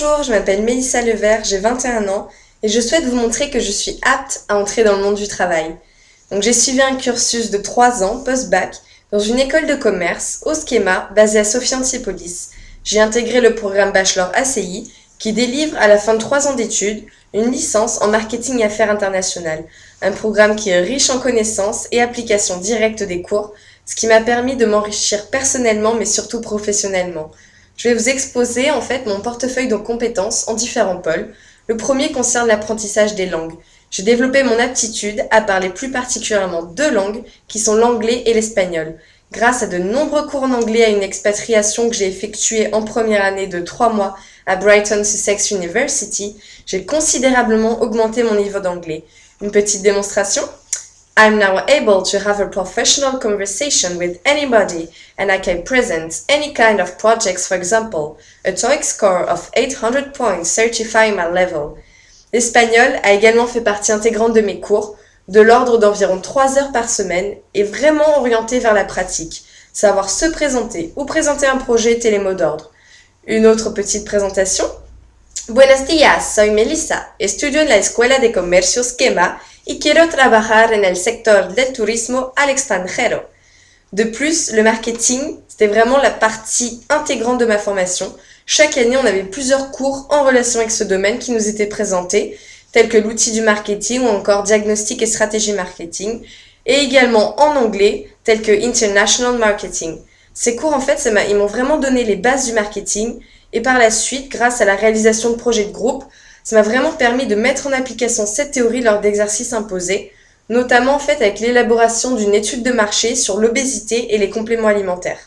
Bonjour, je m'appelle Mélissa Levert, j'ai 21 ans et je souhaite vous montrer que je suis apte à entrer dans le monde du travail. Donc j'ai suivi un cursus de 3 ans post-bac dans une école de commerce au Schema basée à Sophia Antipolis. J'ai intégré le programme Bachelor ACI qui délivre à la fin de 3 ans d'études une licence en marketing et affaires internationales, un programme qui est riche en connaissances et applications directes des cours, ce qui m'a permis de m'enrichir personnellement mais surtout professionnellement. Je vais vous exposer en fait mon portefeuille de compétences en différents pôles. Le premier concerne l'apprentissage des langues. J'ai développé mon aptitude à parler plus particulièrement deux langues qui sont l'anglais et l'espagnol. Grâce à de nombreux cours en anglais à une expatriation que j'ai effectuée en première année de 3 mois à Brighton Sussex University, j'ai considérablement augmenté mon niveau d'anglais. Une petite démonstration? I'm now able to have a professional conversation with anybody and I can present any kind of projects, for example, a TOEIC score of 800 points certifying my level. L'espagnol a également fait partie intégrante de mes cours, de l'ordre d'environ 3 heures par semaine et vraiment orienté vers la pratique, savoir se présenter ou présenter un projet et les mots d'ordre. Une autre petite présentation. Buenos días, soy Melissa, estudio en la Escuela de Comercio Schema y quiero trabajar en el sector del turismo al extranjero. De plus, le marketing, c'était vraiment la partie intégrante de ma formation. Chaque année, on avait plusieurs cours en relation avec ce domaine qui nous étaient présentés, tels que l'outil du marketing ou encore diagnostic et stratégie marketing, et également en anglais, tels que international marketing. Ces cours, en fait, ils m'ont vraiment donné les bases du marketing, et par la suite, grâce à la réalisation de projets de groupe, ça m'a vraiment permis de mettre en application cette théorie lors d'exercices imposés, notamment en fait avec l'élaboration d'une étude de marché sur l'obésité et les compléments alimentaires.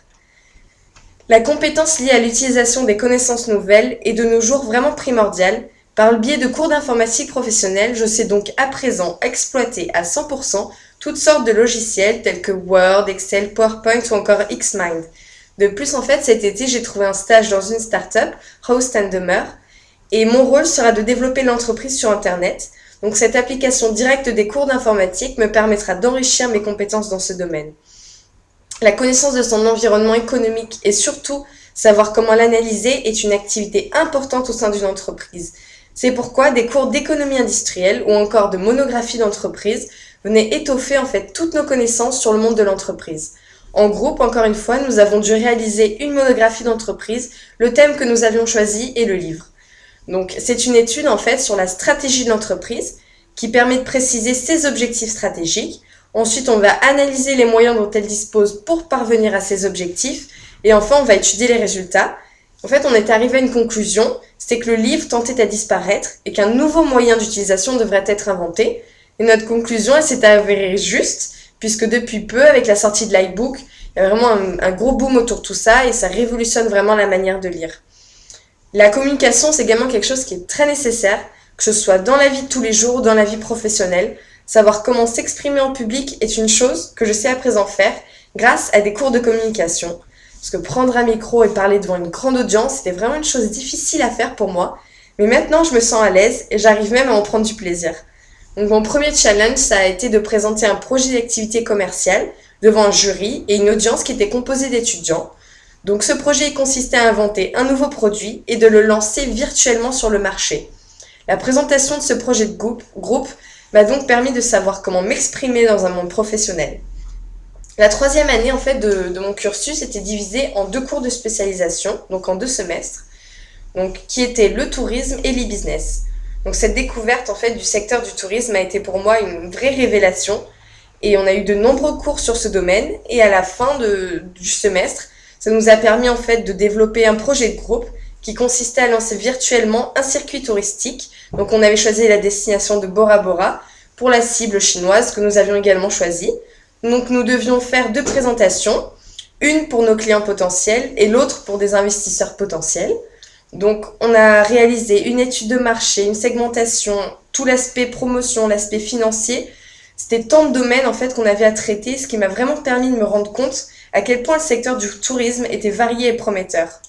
La compétence liée à l'utilisation des connaissances nouvelles est de nos jours vraiment primordiale. Par le biais de cours d'informatique professionnelle, je sais donc à présent exploiter à 100% toutes sortes de logiciels tels que Word, Excel, PowerPoint ou encore Xmind. De plus, en fait, cet été, j'ai trouvé un stage dans une start-up, Host & Demeure, et mon rôle sera de développer l'entreprise sur Internet. Donc cette application directe des cours d'informatique me permettra d'enrichir mes compétences dans ce domaine. La connaissance de son environnement économique et surtout savoir comment l'analyser est une activité importante au sein d'une entreprise. C'est pourquoi des cours d'économie industrielle ou encore de monographie d'entreprise venaient étoffer en fait toutes nos connaissances sur le monde de l'entreprise. En groupe, encore une fois, nous avons dû réaliser une monographie d'entreprise. Le thème que nous avions choisi est le livre. Donc, c'est une étude en fait sur la stratégie de l'entreprise qui permet de préciser ses objectifs stratégiques. Ensuite, on va analyser les moyens dont elle dispose pour parvenir à ses objectifs. Et enfin, on va étudier les résultats. En fait, on est arrivé à une conclusion, c'est que le livre tendait à disparaître et qu'un nouveau moyen d'utilisation devrait être inventé. Et notre conclusion, elle s'est avérée juste, puisque depuis peu, avec la sortie de l'iBook, il y a vraiment un gros boom autour de tout ça et ça révolutionne vraiment la manière de lire. La communication, c'est également quelque chose qui est très nécessaire, que ce soit dans la vie de tous les jours ou dans la vie professionnelle. Savoir comment s'exprimer en public est une chose que je sais à présent faire grâce à des cours de communication. Parce que prendre un micro et parler devant une grande audience, c'était vraiment une chose difficile à faire pour moi. Mais maintenant, je me sens à l'aise et j'arrive même à en prendre du plaisir. Donc mon premier challenge, ça a été de présenter un projet d'activité commerciale devant un jury et une audience qui était composée d'étudiants. Donc ce projet consistait à inventer un nouveau produit et de le lancer virtuellement sur le marché. La présentation de ce projet de groupe m'a donc permis de savoir comment m'exprimer dans un monde professionnel. La troisième année en fait de mon cursus était divisée en 2 cours de spécialisation, donc en 2 semestres, donc, qui étaient le tourisme et l'e-business. Donc cette découverte en fait du secteur du tourisme a été pour moi une vraie révélation et on a eu de nombreux cours sur ce domaine et à la fin du semestre, ça nous a permis en fait de développer un projet de groupe qui consistait à lancer virtuellement un circuit touristique. Donc on avait choisi la destination de Bora Bora pour la cible chinoise que nous avions également choisie. Donc nous devions faire 2 présentations, une pour nos clients potentiels et l'autre pour des investisseurs potentiels. Donc on a réalisé une étude de marché, une segmentation, tout l'aspect promotion, l'aspect financier. C'était tant de domaines en fait qu'on avait à traiter, ce qui m'a vraiment permis de me rendre compte à quel point le secteur du tourisme était varié et prometteur.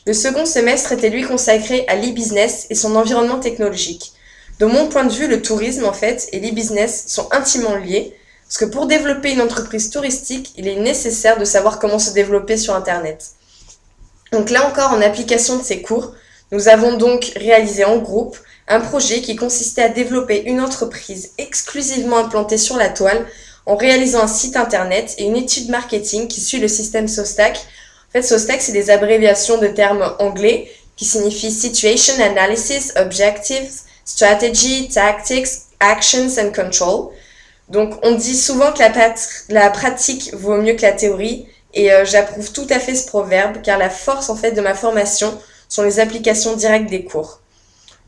Le second semestre était lui consacré à l'e-business et son environnement technologique. De mon point de vue, le tourisme en fait et l'e-business sont intimement liés, parce que pour développer une entreprise touristique, il est nécessaire de savoir comment se développer sur Internet. Donc là encore, en application de ces cours, Nous avons donc réalisé en groupe un projet qui consistait à développer une entreprise exclusivement implantée sur la toile en réalisant un site internet et une étude marketing qui suit le système SOSTAC. En fait, SOSTAC, c'est des abréviations de termes anglais qui signifient Situation Analysis, Objectives, Strategy, Tactics, Actions and Control. Donc, on dit souvent que la pratique vaut mieux que la théorie et j'approuve tout à fait ce proverbe car la force en fait de ma formation sont les applications directes des cours.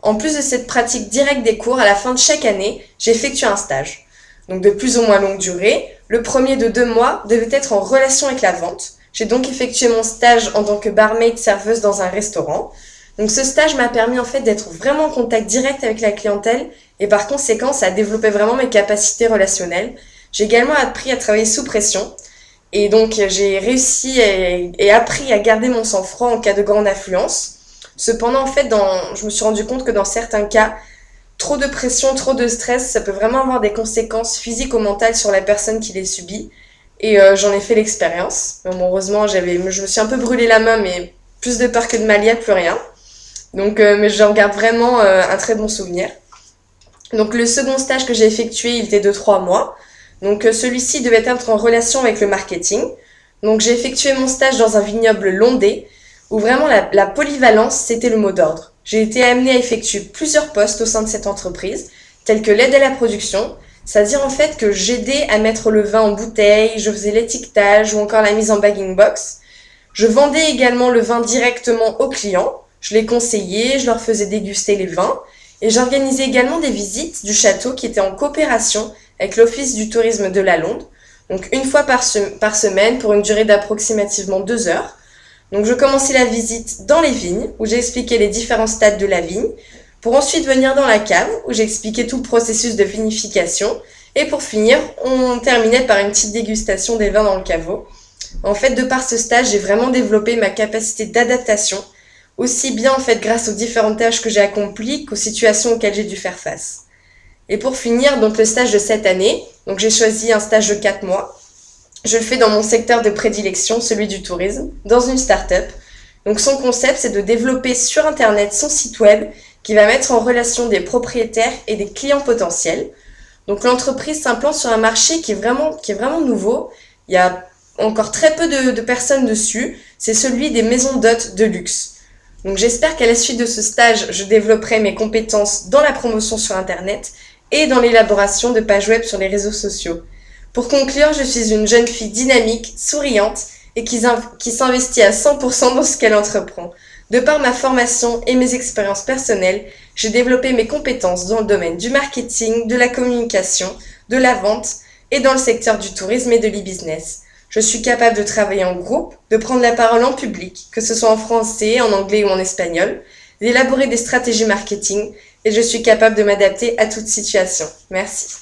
En plus de cette pratique directe des cours, à la fin de chaque année, j'effectue un stage. Donc de plus ou moins longue durée. Le premier de 2 mois devait être en relation avec la vente. J'ai donc effectué mon stage en tant que barmaid serveuse dans un restaurant. Donc ce stage m'a permis en fait d'être vraiment en contact direct avec la clientèle et par conséquent ça a développé vraiment mes capacités relationnelles. J'ai également appris à travailler sous pression et donc j'ai réussi et appris à garder mon sang-froid en cas de grande affluence. Cependant en fait je me suis rendu compte que dans certains cas, trop de pression, trop de stress, ça peut vraiment avoir des conséquences physiques ou mentales sur la personne qui les subit. Et j'en ai fait l'expérience. Bon, heureusement, je me suis un peu brûlé la main, mais plus de peur que de mal, il n'y a plus rien. Donc, mais j'en garde vraiment un très bon souvenir. Donc le second stage que j'ai effectué, il était de 3 mois. Donc celui-ci devait être en relation avec le marketing. Donc j'ai effectué mon stage dans un vignoble londais, où vraiment la polyvalence, c'était le mot d'ordre. J'ai été amenée à effectuer plusieurs postes au sein de cette entreprise, tels que l'aide à la production, c'est-à-dire en fait que j'aidais à mettre le vin en bouteille, je faisais l'étiquetage ou encore la mise en bagging box. Je vendais également le vin directement aux clients, je les conseillais, je leur faisais déguster les vins et j'organisais également des visites du château qui étaient en coopération avec l'Office du tourisme de la Londe, donc une fois par semaine pour une durée d'approximativement 2 heures. Donc je commençais la visite dans les vignes où j'expliquais les différents stades de la vigne, pour ensuite venir dans la cave où j'expliquais tout le processus de vinification et pour finir, on terminait par une petite dégustation des vins dans le caveau. En fait, de par ce stage, j'ai vraiment développé ma capacité d'adaptation, aussi bien en fait grâce aux différentes tâches que j'ai accomplies qu'aux situations auxquelles j'ai dû faire face. Et pour finir, donc le stage de cette année, donc j'ai choisi un stage de 4 mois. Je le fais dans mon secteur de prédilection, celui du tourisme, dans une start-up. Donc son concept, c'est de développer sur Internet son site web qui va mettre en relation des propriétaires et des clients potentiels. Donc l'entreprise s'implante sur un marché qui est vraiment nouveau. Il y a encore très peu de personnes dessus. C'est celui des maisons d'hôtes de luxe. Donc j'espère qu'à la suite de ce stage, je développerai mes compétences dans la promotion sur Internet et dans l'élaboration de pages web sur les réseaux sociaux. Pour conclure, je suis une jeune fille dynamique, souriante et qui s'investit à 100% dans ce qu'elle entreprend. De par ma formation et mes expériences personnelles, j'ai développé mes compétences dans le domaine du marketing, de la communication, de la vente et dans le secteur du tourisme et de l'e-business. Je suis capable de travailler en groupe, de prendre la parole en public, que ce soit en français, en anglais ou en espagnol, d'élaborer des stratégies marketing et je suis capable de m'adapter à toute situation. Merci.